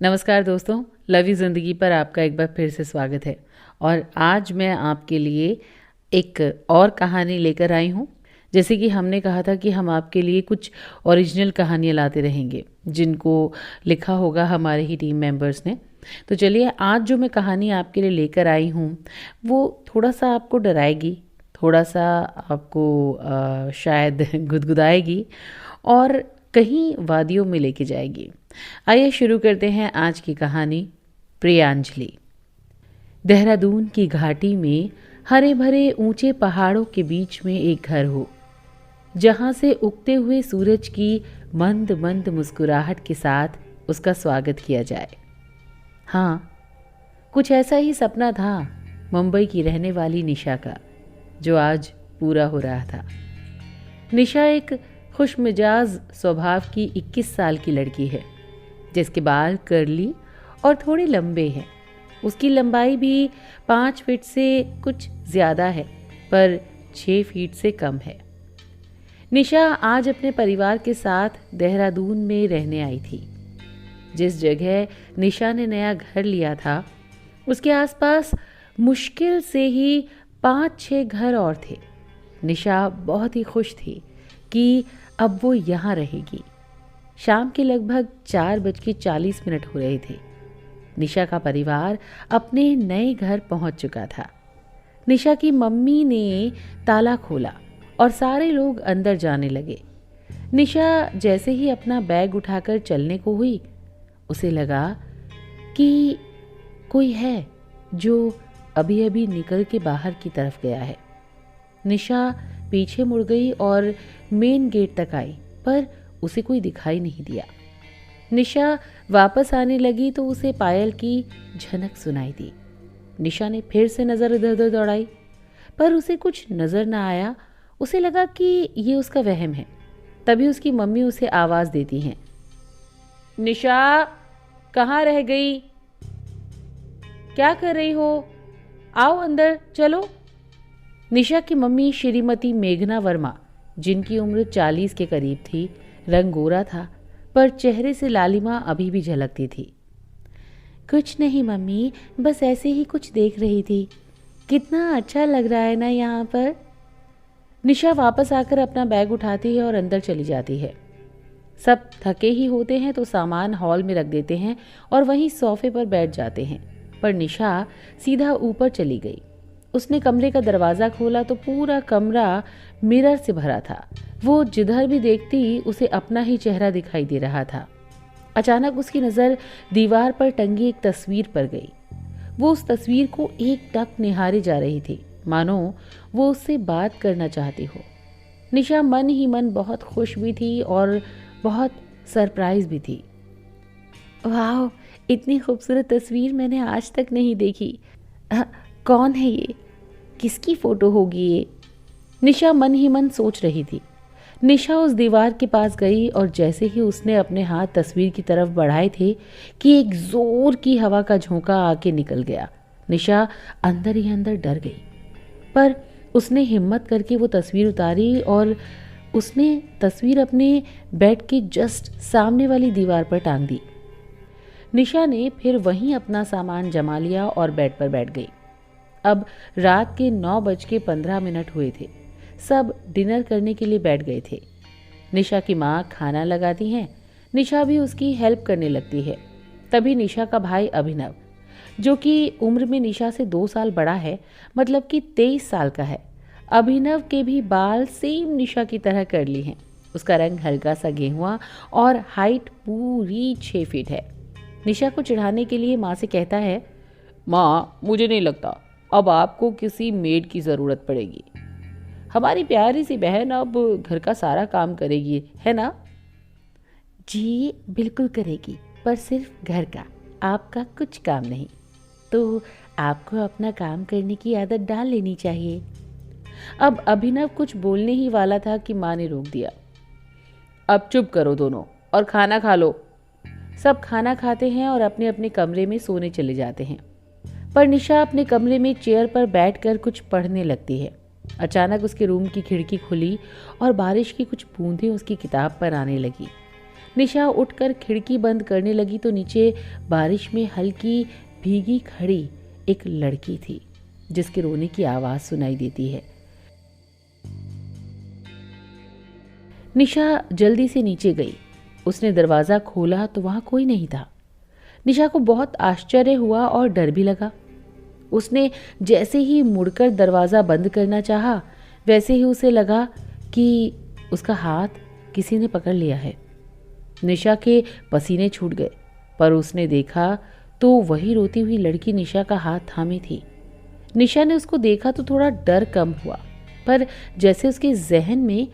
नमस्कार दोस्तों, लवी ज़िंदगी पर आपका एक बार फिर से स्वागत है। और आज मैं आपके लिए एक और कहानी लेकर आई हूँ। जैसे कि हमने कहा था कि हम आपके लिए कुछ ओरिजिनल कहानियाँ लाते रहेंगे जिनको लिखा होगा हमारे ही टीम मेंबर्स ने। तो चलिए, आज जो मैं कहानी आपके लिए लेकर आई हूँ वो थोड़ा सा आपको डराएगी, थोड़ा सा आपको शायद गुदगुदाएगी और कहीं वादियों में लेके जाएगी। आइए शुरू करते हैं आज की कहानी, प्रियांजलि। देहरादून की घाटी में हरे भरे ऊंचे पहाड़ों के बीच में एक घर हो, जहां से उगते हुए सूरज की मंद मंद मुस्कुराहट के साथ उसका स्वागत किया जाए। हाँ, कुछ ऐसा ही सपना था मुंबई की रहने वाली निशा का, जो आज पूरा हो रहा था। निशा एक खुशमिजाज स्वभाव की 21 साल की लड़की है, जिसके बाल कर्ली और थोड़े लंबे हैं। उसकी लंबाई भी 5 फीट से कुछ ज़्यादा है, पर 6 फीट से कम है। निशा आज अपने परिवार के साथ देहरादून में रहने आई थी। जिस जगह निशा ने नया घर लिया था, उसके आसपास मुश्किल से ही 5-6 घर और थे। निशा बहुत ही खुश थी कि अब वो यहाँ रहेगी। शाम के लगभग 4:40 हो रहे थे। निशा का परिवार अपने नए घर पहुंच चुका था। निशा की मम्मी ने ताला खोला और सारे लोग अंदर जाने लगे। निशा जैसे ही अपना बैग उठाकर चलने को हुई, उसे लगा कि कोई है जो अभी अभी निकल के बाहर की तरफ गया है। निशा पीछे मुड़ गई और मेन गेट तक आई, पर उसे कोई दिखाई नहीं दिया। निशा वापस आने लगी तो उसे पायल की झनक सुनाई दी। निशा ने फिर से नज़र इधर उधर दौड़ाई, पर उसे कुछ नज़र न आया। उसे लगा कि ये उसका वहम है। तभी उसकी मम्मी उसे आवाज़ देती हैं, निशा, कहाँ रह गई? क्या कर रही हो? आओ अंदर चलो। निशा की मम्मी श्रीमती मेघना वर्मा, जिनकी उम्र 40 के करीब थी, रंग गोरा था, पर चेहरे से लालिमा अभी भी झलकती थी। कुछ नहीं मम्मी, बस ऐसे ही कुछ देख रही थी। कितना अच्छा लग रहा है ना यहाँ पर। निशा वापस आकर अपना बैग उठाती है और अंदर चली जाती है। सब थके ही होते हैं तो सामान हॉल में रख देते हैं और वहीं सोफे पर बैठ जाते हैं, पर निशा सीधा ऊपर चली गई। उसने कमरे का दरवाज़ा खोला तो पूरा कमरा मिरर से भरा था। वो जिधर भी देखती उसे अपना ही चेहरा दिखाई दे रहा था। अचानक उसकी नज़र दीवार पर टंगी एक तस्वीर पर गई। वो उस तस्वीर को एकटक निहारे जा रही थी, मानो वो उससे बात करना चाहती हो। निशा मन ही मन बहुत खुश भी थी और बहुत सरप्राइज भी थी। वाह, इतनी खूबसूरत तस्वीर मैंने आज तक नहीं देखी। कौन है ये? किसकी फ़ोटो होगी ये? निशा मन ही मन सोच रही थी। निशा उस दीवार के पास गई और जैसे ही उसने अपने हाथ तस्वीर की तरफ बढ़ाए थे कि एक ज़ोर की हवा का झोंका आके निकल गया। निशा अंदर ही अंदर डर गई, पर उसने हिम्मत करके वो तस्वीर उतारी और उसने तस्वीर अपने बेड के जस्ट सामने वाली दीवार पर टांग दी। निशा ने फिर वहीं अपना सामान जमा लिया और बेड पर बैठ गई। अब रात के 9:15 हुए थे। सब डिनर करने के लिए बैठ गए थे। निशा की माँ खाना लगाती हैं, निशा भी उसकी हेल्प करने लगती है। तभी निशा का भाई अभिनव, जो कि उम्र में निशा से 2 साल बड़ा है, मतलब कि 23 साल का है। अभिनव के भी बाल सेम निशा की तरह कर्ली हैं। उसका रंग हल्का सा गेहुआ और हाइट पूरी 6 फीट है। निशा को चिढ़ाने के लिए माँ से कहता है, माँ, मुझे नहीं लगता अब आपको किसी मेड की ज़रूरत पड़ेगी। हमारी प्यारी सी बहन अब घर का सारा काम करेगी, है ना? जी बिल्कुल करेगी, पर सिर्फ घर का, आपका कुछ काम नहीं। तो आपको अपना काम करने की आदत डाल लेनी चाहिए। अब अभिनव कुछ बोलने ही वाला था कि माँ ने रोक दिया। अब चुप करो दोनों और खाना खा लो। सब खाना खाते हैं और अपने अपने कमरे में सोने चले जाते हैं, पर निशा अपने कमरे में चेयर पर बैठकर कुछ पढ़ने लगती है। अचानक उसके रूम की खिड़की खुली और बारिश की कुछ बूंदें उसकी किताब पर आने लगी। निशा उठकर खिड़की बंद करने लगी तो नीचे बारिश में हल्की भीगी खड़ी एक लड़की थी जिसके रोने की आवाज सुनाई देती है। निशा जल्दी से नीचे गई। उसने दरवाजा खोला तो वहां कोई नहीं था। निशा को बहुत आश्चर्य हुआ और डर भी लगा। उसने जैसे ही मुड़कर दरवाजा बंद करना चाहा, वैसे ही उसे लगा कि उसका हाथ किसी ने पकड़ लिया है। निशा के पसीने छूट गए, पर उसने देखा तो वही रोती हुई लड़की निशा का हाथ थामे थी। निशा ने उसको देखा तो थोड़ा डर कम हुआ, पर जैसे उसके जहन में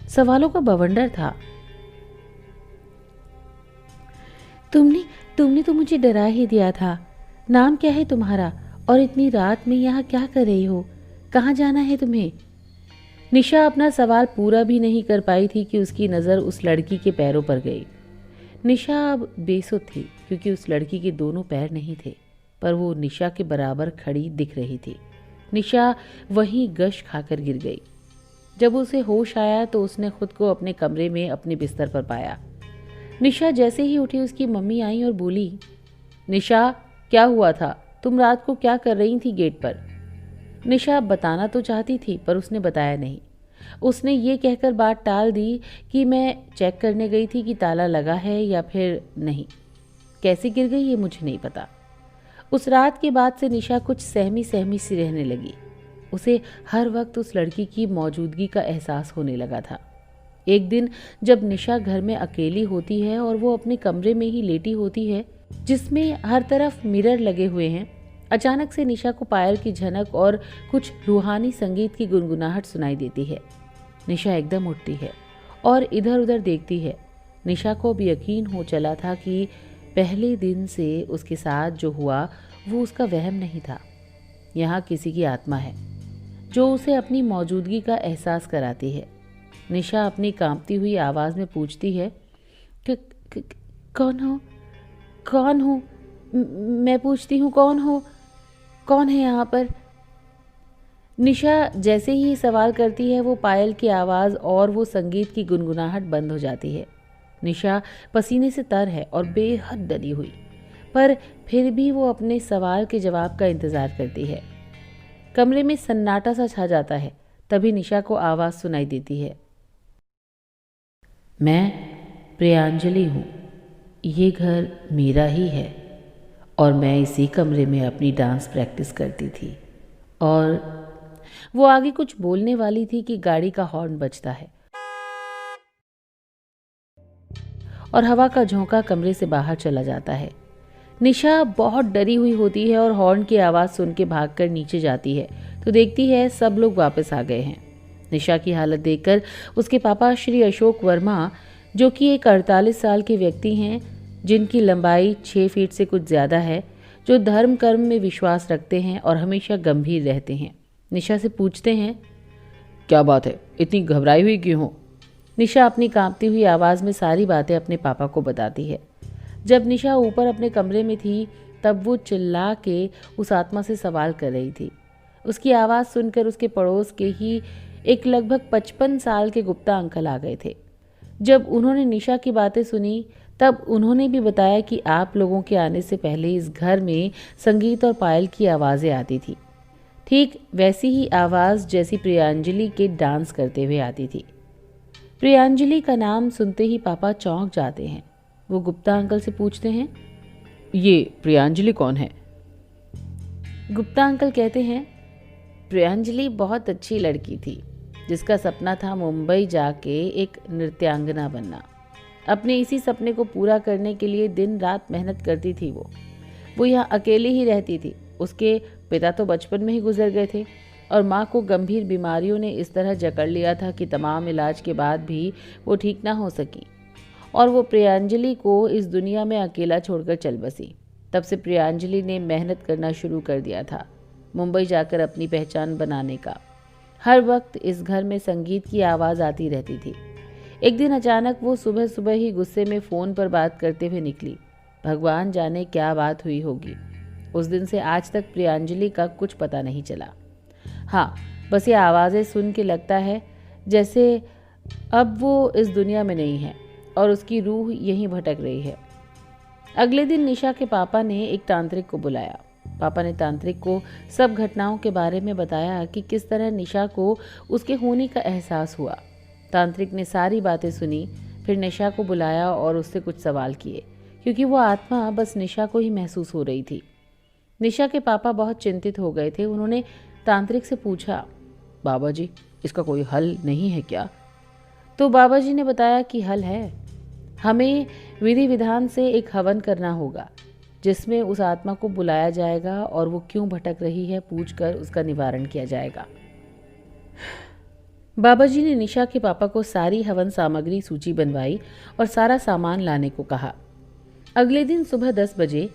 सवालों का बवंडर था। तुमने तो मुझे डरा ही दिया था। नाम क्या है तुम्हारा और इतनी रात में यहाँ क्या कर रही हो? कहाँ जाना है तुम्हें? निशा अपना सवाल पूरा भी नहीं कर पाई थी कि उसकी नज़र उस लड़की के पैरों पर गई। निशा अब बेसुध थी क्योंकि उस लड़की के दोनों पैर नहीं थे, पर वो निशा के बराबर खड़ी दिख रही थी। निशा वहीं गश खाकर गिर गई। जब उसे होश आया तो उसने खुद को अपने कमरे में अपने बिस्तर पर पाया। निशा जैसे ही उठी उसकी मम्मी आई और बोली, निशा क्या हुआ था? तुम रात को क्या कर रही थी गेट पर? निशा बताना तो चाहती थी पर उसने बताया नहीं। उसने ये कहकर बात टाल दी कि मैं चेक करने गई थी कि ताला लगा है या फिर नहीं। कैसे गिर गई ये मुझे नहीं पता। उस रात के बाद से निशा कुछ सहमी सहमी सी रहने लगी। उसे हर वक्त उस लड़की की मौजूदगी का एहसास होने लगा था। एक दिन जब निशा घर में अकेली होती है और वो अपने कमरे में ही लेटी होती है जिसमें हर तरफ मिरर लगे हुए हैं, अचानक से निशा को पायल की झनक और कुछ रूहानी संगीत की गुनगुनाहट सुनाई देती है। निशा एकदम उठती है और इधर उधर देखती है। निशा को अब यकीन हो चला था कि पहले दिन से उसके साथ जो हुआ वो उसका वहम नहीं था। यहाँ किसी की आत्मा है जो उसे अपनी मौजूदगी का एहसास कराती है। निशा अपनी कांपती हुई आवाज़ में पूछती है, कौन हो? कौन हो? मैं पूछती हूँ कौन हो? कौन है यहाँ पर? निशा जैसे ही सवाल करती है वो पायल की आवाज़ और वो संगीत की गुनगुनाहट बंद हो जाती है। निशा पसीने से तर है और बेहद डरी हुई, पर फिर भी वो अपने सवाल के जवाब का इंतज़ार करती है। कमरे में सन्नाटा सा छा जाता है। तभी निशा को आवाज़ सुनाई देती है, मैं प्रियांजलि हूँ। ये घर मेरा ही है और मैं इसी कमरे में अपनी डांस प्रैक्टिस करती थी। और वो आगे कुछ बोलने वाली थी कि गाड़ी का हॉर्न बजता है और हवा का झोंका कमरे से बाहर चला जाता है। निशा बहुत डरी हुई होती है और हॉर्न की आवाज़ सुन के भागकर नीचे जाती है तो देखती है सब लोग वापस आ गए हैं। निशा की हालत देखकर उसके पापा श्री अशोक वर्मा, जो कि एक 48 साल के व्यक्ति हैं जिनकी लंबाई 6 फीट से कुछ ज़्यादा है, जो धर्म कर्म में विश्वास रखते हैं और हमेशा गंभीर रहते हैं, निशा से पूछते हैं, क्या बात है, इतनी घबराई हुई क्यों हो? निशा अपनी कांपती हुई आवाज़ में सारी बातें अपने पापा को बताती है। जब निशा ऊपर अपने कमरे में थी तब वो चिल्ला के उस आत्मा से सवाल कर रही थी। उसकी आवाज़ सुनकर उसके पड़ोस के ही एक लगभग 55 साल के गुप्ता अंकल आ गए थे। जब उन्होंने निशा की बातें सुनी तब उन्होंने भी बताया कि आप लोगों के आने से पहले इस घर में संगीत और पायल की आवाज़ें आती थी, ठीक वैसी ही आवाज़ जैसी प्रियांजलि के डांस करते हुए आती थी। प्रियांजलि का नाम सुनते ही पापा चौंक जाते हैं। वो गुप्ता अंकल से पूछते हैं, ये प्रियांजलि कौन है? गुप्ता अंकल कहते हैं, प्रियांजलि बहुत अच्छी लड़की थी जिसका सपना था मुंबई जाके एक नृत्यांगना बनना। अपने इसी सपने को पूरा करने के लिए दिन रात मेहनत करती थी। वो यहाँ अकेली ही रहती थी। उसके पिता तो बचपन में ही गुजर गए थे और माँ को गंभीर बीमारियों ने इस तरह जकड़ लिया था कि तमाम इलाज के बाद भी वो ठीक ना हो सकी और वो प्रियांजलि को इस दुनिया में अकेला छोड़कर चल बसी। तब से प्रियांजलि ने मेहनत करना शुरू कर दिया था, मुंबई जाकर अपनी पहचान बनाने का। हर वक्त इस घर में संगीत की आवाज़ आती रहती थी। एक दिन अचानक वो सुबह सुबह ही गुस्से में फ़ोन पर बात करते हुए निकली। भगवान जाने क्या बात हुई होगी। उस दिन से आज तक प्रियांजलि का कुछ पता नहीं चला। हाँ, बस ये आवाज़ें सुन के लगता है जैसे अब वो इस दुनिया में नहीं है और उसकी रूह यहीं भटक रही है। अगले दिन निशा के पापा ने एक तांत्रिक को बुलाया। पापा ने तांत्रिक को सब घटनाओं के बारे में बताया कि किस तरह निशा को उसके होने का एहसास हुआ। तांत्रिक ने सारी बातें सुनी, फिर निशा को बुलाया और उससे कुछ सवाल किए, क्योंकि वो आत्मा बस निशा को ही महसूस हो रही थी। निशा के पापा बहुत चिंतित हो गए थे। उन्होंने तांत्रिक से पूछा, बाबा जी, इसका कोई हल नहीं है क्या? तो बाबा जी ने बताया कि हल है। हमें विधि विधान से एक हवन करना होगा, जिसमें उस आत्मा को बुलाया जाएगा और वो क्यों भटक रही है पूछकर उसका निवारण किया जाएगा। बाबा जी ने निशा के पापा को सारी हवन सामग्री सूची बनवाई और सारा सामान लाने को कहा। अगले दिन सुबह 10 बजे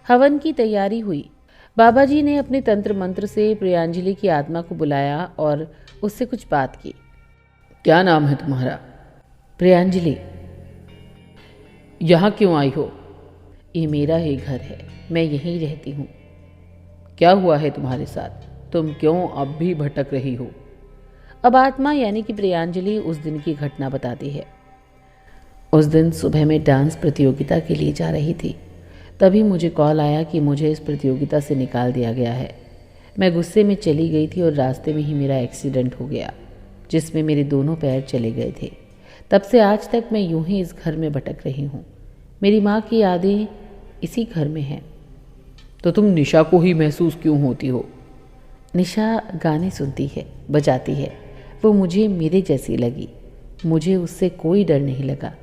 हवन की तैयारी हुई। बाबा जी ने अपने तंत्र मंत्र से प्रियांजलि की आत्मा को बुलाया और उससे कुछ बात की। क्या नाम है तुम्हारा? प्रियांजलि। यहाँ क्यों आई हो? ये मेरा ही घर है, मैं यहीं रहती हूँ। क्या हुआ है तुम्हारे साथ? तुम क्यों अब भी भटक रही हो? अब आत्मा यानी कि प्रियांजलि उस दिन की घटना बताती है। उस दिन सुबह में डांस प्रतियोगिता के लिए जा रही थी। तभी मुझे कॉल आया कि मुझे इस प्रतियोगिता से निकाल दिया गया है। मैं गुस्से में चली गई थी और रास्ते में ही मेरा एक्सीडेंट हो गया, जिसमें मेरे दोनों पैर चले गए थे। तब से आज तक मैं यूं ही इस घर में भटक रही हूँ। मेरी माँ की यादें इसी घर में हैं। तो तुम निशा को ही महसूस क्यों होती हो? निशा गाने सुनती है, बजाती है। वो मुझे मेरे जैसी लगी। मुझे उससे कोई डर नहीं लगा,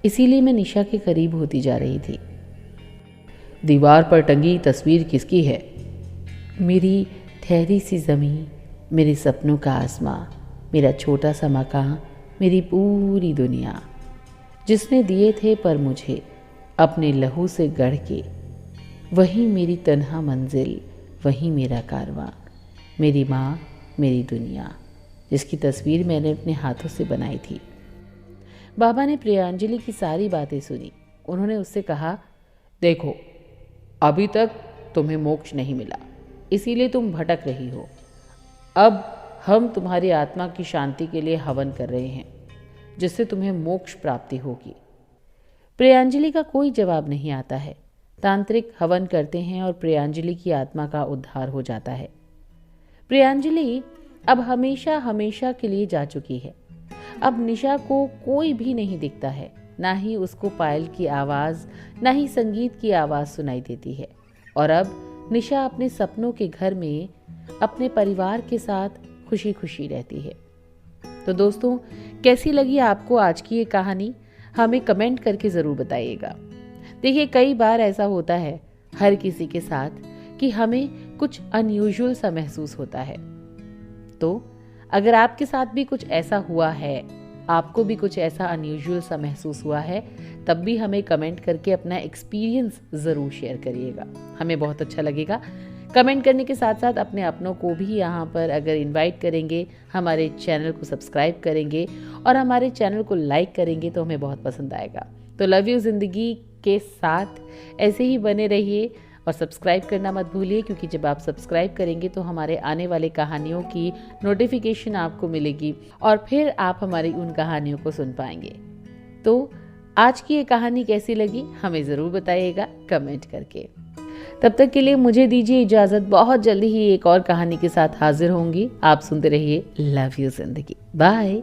इसीलिए मैं निशा के करीब होती जा रही थी। दीवार पर टंगी तस्वीर किसकी है? मेरी ठहरी सी ज़मीन, मेरे सपनों का आसमां, मेरा छोटा सा मकान, मेरी पूरी दुनिया, जिसने दिए थे पर मुझे अपने लहू से गढ़ के। वही मेरी तन्हा मंजिल, वही मेरा कारवां, मेरी माँ, मेरी दुनिया, जिसकी तस्वीर मैंने अपने हाथों से बनाई थी। बाबा ने प्रियांजलि की सारी बातें सुनी। उन्होंने उससे कहा, देखो, अभी तक तुम्हें मोक्ष नहीं मिला, इसीलिए तुम भटक रही हो। अब हम तुम्हारी आत्मा की शांति के लिए हवन कर रहे हैं, जिससे तुम्हें मोक्ष प्राप्ति होगी। प्रियांजलि का कोई जवाब नहीं आता है। तांत्रिक हवन करते हैं और प्रियांजलि की आत्मा का उद्धार हो जाता है। प्रियांजलि अब हमेशा हमेशा के लिए जा चुकी है। अब निशा को कोई भी नहीं दिखता है, ना ही उसको पायल की आवाज़, ना ही संगीत की आवाज़ सुनाई देती है। और अब निशा अपने सपनों के घर में अपने परिवार के साथ खुशी खुशी रहती है। तो दोस्तों, कैसी लगी आपको आज की ये कहानी? हमें कमेंट करके ज़रूर बताइएगा। देखिए, कई बार ऐसा होता है हर किसी के साथ कि हमें कुछ अनयूजुअल सा महसूस होता है। तो अगर आपके साथ भी कुछ ऐसा हुआ है, आपको भी कुछ ऐसा अनयूजुअल सा महसूस हुआ है, तब भी हमें कमेंट करके अपना एक्सपीरियंस ज़रूर शेयर करिएगा। हमें बहुत अच्छा लगेगा। कमेंट करने के साथ साथ अपने अपनों को भी यहाँ पर अगर इनवाइट करेंगे, हमारे चैनल को सब्सक्राइब करेंगे और हमारे चैनल को लाइक करेंगे तो हमें बहुत पसंद आएगा। तो लव यू ज़िंदगी के साथ ऐसे ही बने रहिए और सब्सक्राइब करना मत भूलिए, क्योंकि जब आप सब्सक्राइब करेंगे तो हमारे आने वाले कहानियों की नोटिफिकेशन आपको मिलेगी और फिर आप हमारी उन कहानियों को सुन पाएंगे। तो आज की ये कहानी कैसी लगी हमें ज़रूर बताइएगा कमेंट करके। तब तक के लिए मुझे दीजिए इजाज़त। बहुत जल्दी ही एक और कहानी के साथ हाजिर होंगी। आप सुनते रहिए लव यू ज़िंदगी। बाय।